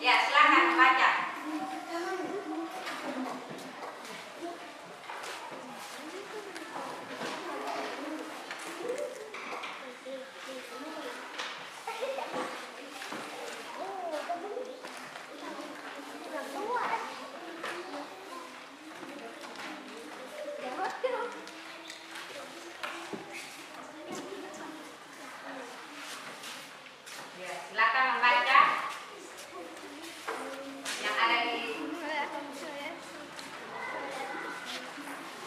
Ya, silakan baca. Ya, silakan membaca yang ada di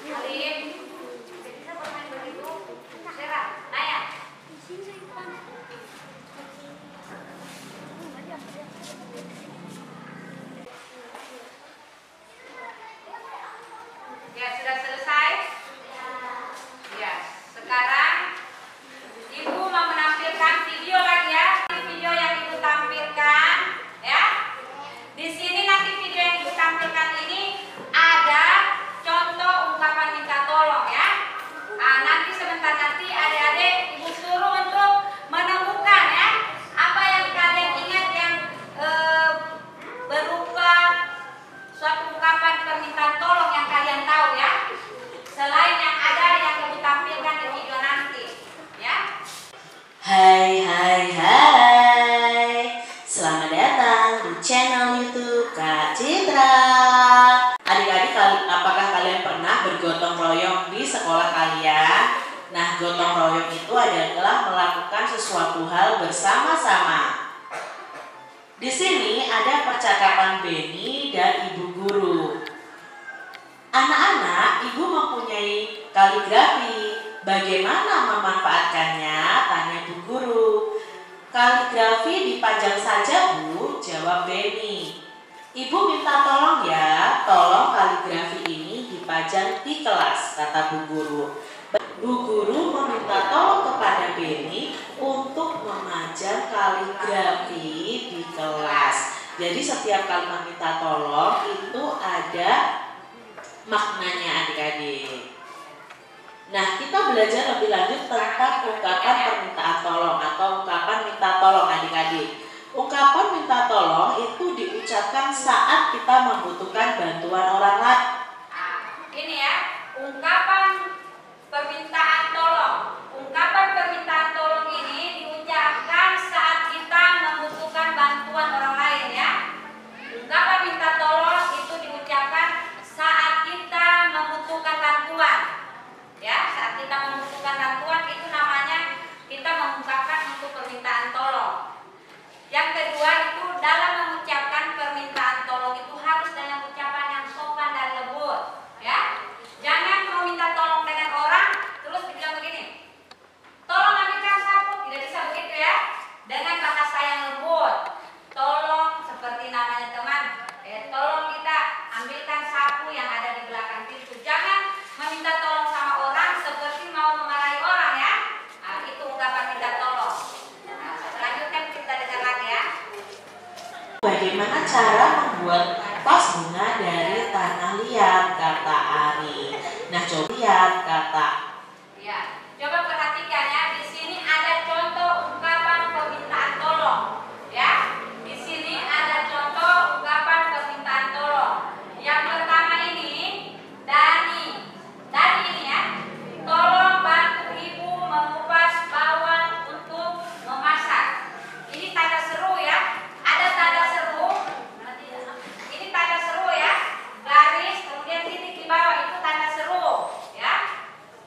Alim. Bisa bermain begitu? Serah, Naya. Ya, sudah selesai? Ya, sekarang Ibu mau menampilkan video lagi ya. Video yang Ibu tampilkan ya. Di sini nanti video yang Ibu tampilkan ini ada contoh ungkapan minta tolong ya. Nanti sebentar nanti adik-adik Ibu suruh untuk menemukan ya apa yang kalian ingat yang berupa suatu ungkapan permintaan tolong yang kalian tahu ya. Selain yang ada yang Ibu tampilkan di video nanti ya. Hai, selamat datang di channel YouTube Kak Citra. Adik-adik, apakah kalian pernah bergotong royong di sekolah kalian? Nah, gotong royong itu adalah melakukan sesuatu hal bersama-sama. Di sini ada percakapan Benny dan ibu guru. Anak-anak, ibu mempunyai kaligrafi. Bagaimana memanfaatkannya? Tanya Bu Guru. Kaligrafi dipajang saja Bu, jawab Benny. Ibu minta tolong ya, tolong kaligrafi ini dipajang di kelas, kata Bu Guru. Bu Guru meminta tolong kepada Benny untuk memajang kaligrafi di kelas. Jadi setiap kali meminta tolong itu ada maknanya adik-adik. Nah, kita belajar lebih lanjut tentang ungkapan permintaan tolong atau ungkapan minta tolong adik-adik. Ungkapan minta tolong itu diucapkan saat kita membutuhkan bantuan orang lain. Ini ya, ungkapan permintaan tolong. Ungkapan permintaan tolong ini diucapkan saat kita membutuhkan bantuan orang lain ya. Ungkapan minta tolong itu diucapkan saat kita membutuhkan bantuan. Ya, saat kita membutuhkan bantuan itu namanya kita mengungkapkan untuk permintaan tolong. Yang kedua itu dalam mengucapkan permintaan tolong itu harus dengan ucapan yang sopan dan lembut, ya. Jangan mau minta tolong dengan orang terus dibilang begini, tolong ambilkan sapu, tidak bisa begitu ya. Dengan bahasa yang lembut, tolong seperti namanya teman, tolong kita ambilkan sapu yang ada di belakang pintu. Jangan meminta tolong sama orang seperti mau memarahi orang ya. Itu ungkapan minta tolong. Selanjutnya kita dengar lagi ya. Bagaimana cara membuat vas bunga dari tanah liat, kata Ari. Nah, coba lihat kata. Ya, coba perhatikan ya. Di sini ada contoh ungkapan permintaan tolong. Ya, di sini ada contoh ungkapan permintaan tolong. Yang pertama ini Dani ini ya. Tolong bantu ibu mengupas bawang untuk memasak. Ini tanda seru ya. Ada tanda seru. Ini tanda seru ya. Garis kemudian titik di bawah itu tanda seru ya.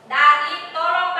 Dani, tolong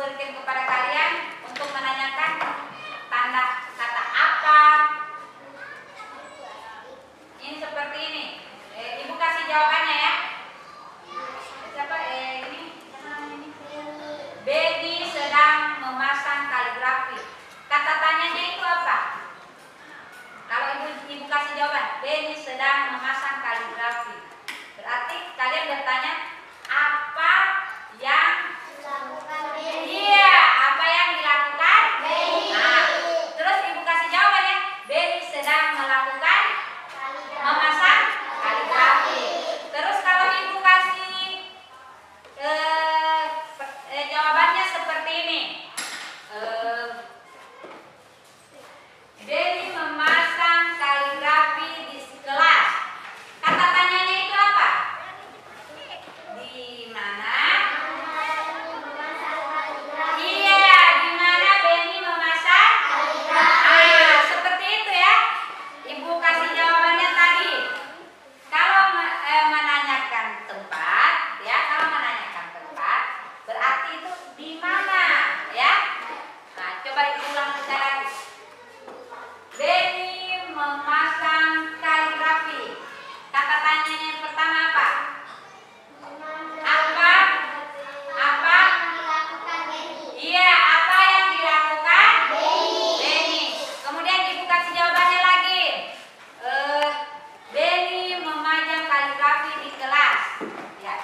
memberikan kepada kalian untuk menanyakan tanda kata apa. Ini seperti ini. Ibu kasih jawabannya ya. Siapa ini? Benny sedang memasang kaligrafi. Kata tanyanya itu apa? Kalau ibu kasih jawaban, Benny sedang memasang kaligrafi. Berarti kalian bertanya apa yang dilakukan Benny? Iya, apa yang dilakukan Benny? Nah, terus ibu kasih jawabannya, Benny sedang melakukan memasang kaligrafi. Terus kalau ibu kasih jawabannya seperti ini. Benny memasang kaligrafi di kelas. Kata tanyanya itu apa? Di mana? Iya, di mana Benny memasang kaligrafi? Seperti itu ya. Ibu kasih jawabannya tadi. Kalau menanyakan tempat, ya, kalau menanyakan tempat, berarti itu di mana, ya? Nah, coba diulang sekali lagi. Benny memasang kaligrafi. Kata tanyanya yang pertama apa? Apa? Apa? Iya, apa yang dilakukan Benny? Kemudian ibu kasih jawabannya lagi. Benny memajang kaligrafi di kelas. Ya.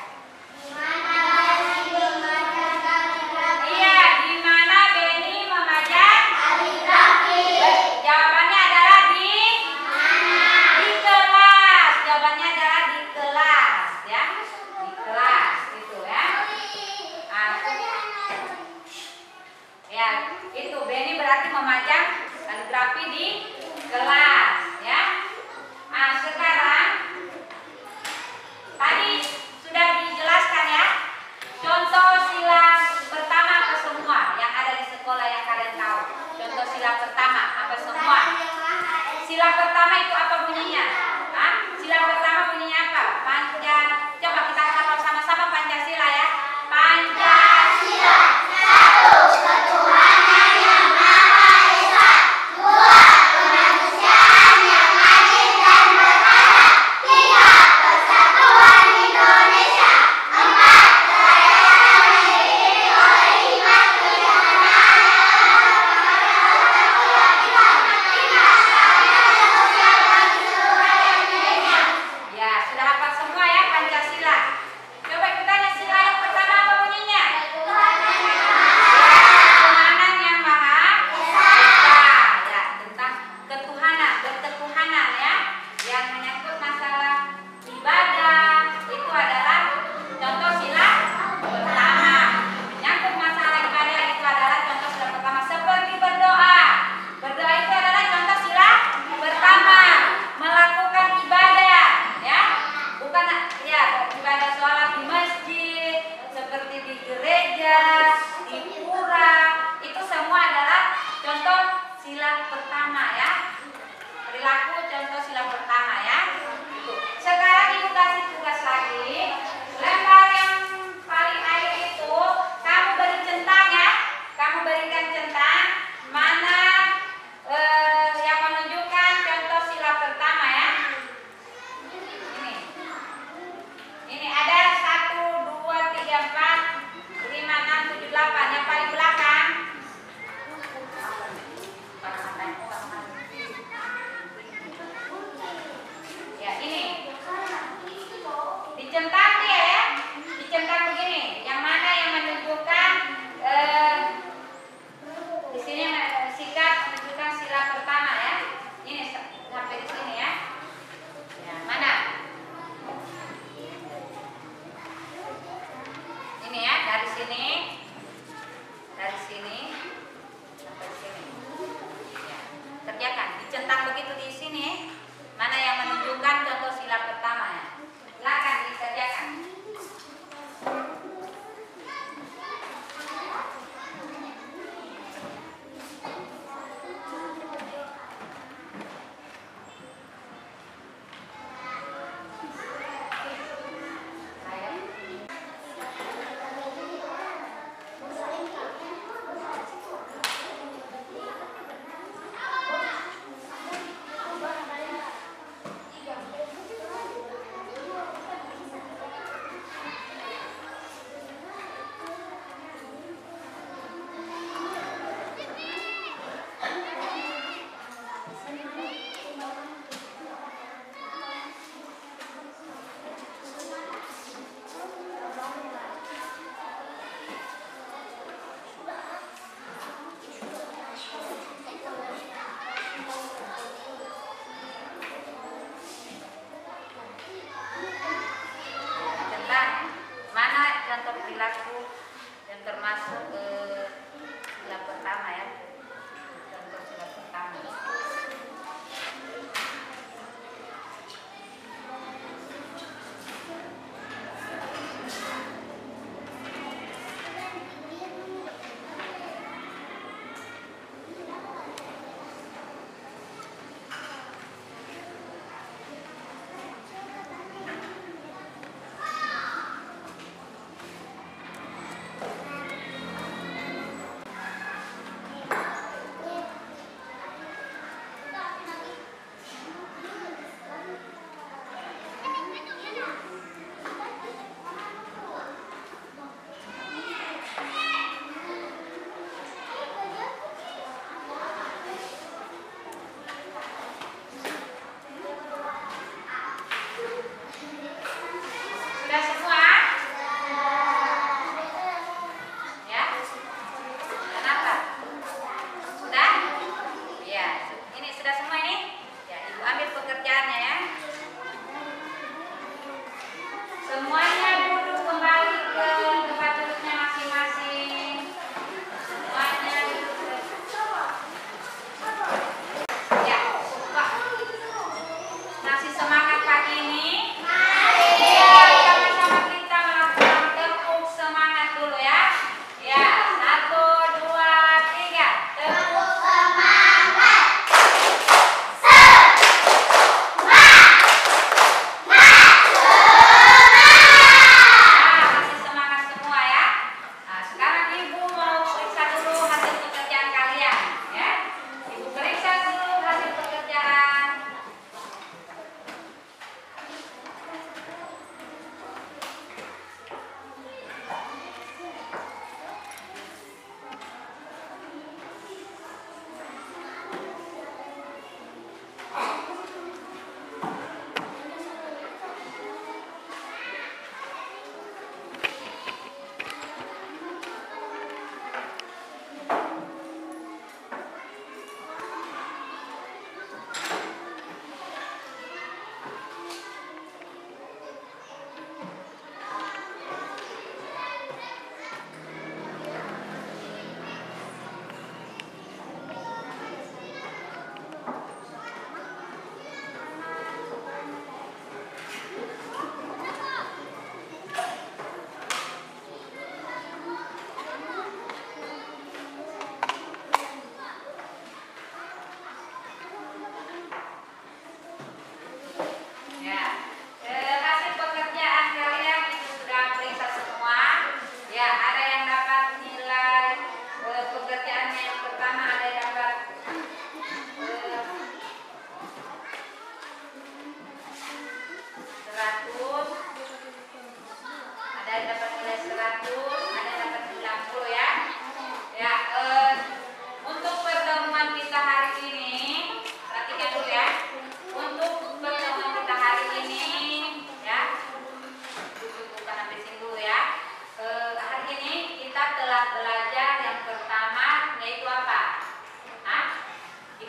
Iya, di mana Benny memajang kaligrafi? Jawabannya adalah di kelas. Jawabannya adalah di kelas, ya. Di kelas itu ya. Ya, itu Benny berarti memajang kaligrafi di kelas, ya. Sekarang tadi sudah dijelaskan ya. Contoh sila pertama apa semua yang ada di sekolah yang kalian tahu. Contoh sila pertama apa semua? Sila pertama itu apa bunyinya? Hah? Sila pertama bunyinya apa? Coba kita katakan sama-sama Pancasila ya. Pancasila. Satu, ketuhanan yang Maha Esa. Dua, kemanusiaan.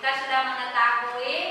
Kita sudah mengetahui